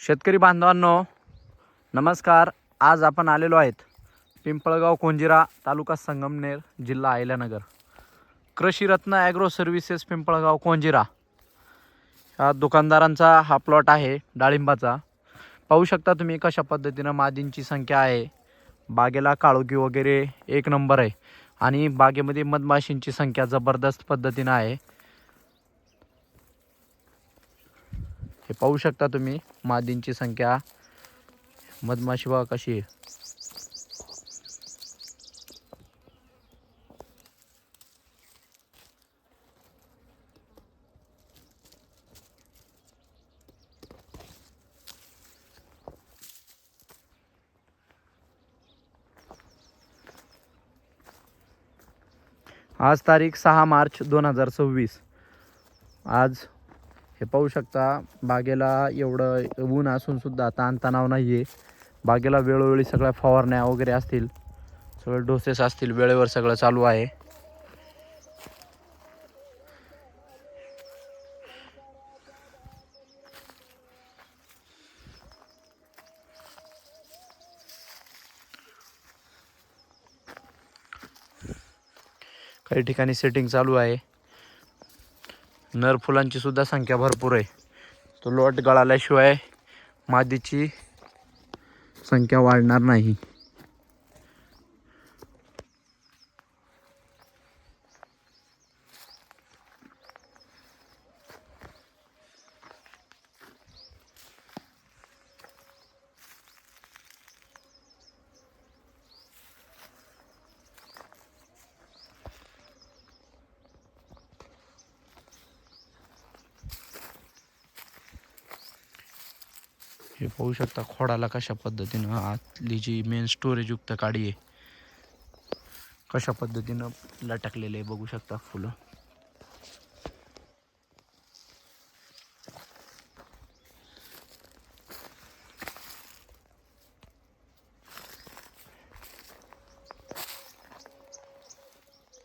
शेतकरी बांधवांनो नमस्कार। आज आपण आलेलो आहेत पिंपळगाव कोंजिरा, तालुका संगमनेर, जिल्हा अहिल्यानगर। कृषी रत्न ॲग्रो सर्व्हिसेस पिंपळगाव कोंजिरा हा दुकानदारांचा हा प्लॉट आहे डाळिंबाचा। पाहू शकता तुम्ही कशा पद्धतीने मादींची संख्या आहे। बागेला काळोखी वगैरे एक नंबर आहे आणि बागेमध्ये मधमाशींची संख्या जबरदस्त पद्धतीने आहे। हे पाहू शकता तुम्ही मादींची संख्या, मधमाशी बघा कशी आहे। आज तारीख 6 मार्च 2026। आज हे पाहू शकता बागेला एवढं ऊन असून सुद्धा ताणतणाव नाही आहे। बागेला वेळोवेळी सगळ्या फवारण्या वगैरे असतील, सगळे डोसेस असतील, वेळेवर सगळं चालू आहे। काही ठिकाणी सेटिंग चालू आहे। नर फुलांची सुद्धा संख्या भरपूर आहे। तो लॉट गळाल्याशिवाय मादीची संख्या वाढणार नाही। हे पाहू शकता खोडाला कशा पद्धतीनं आतली जी मेन स्टोरेज युक्त काडी आहे कशा पद्धतीनं लटकलेले बघू शकता फुलं।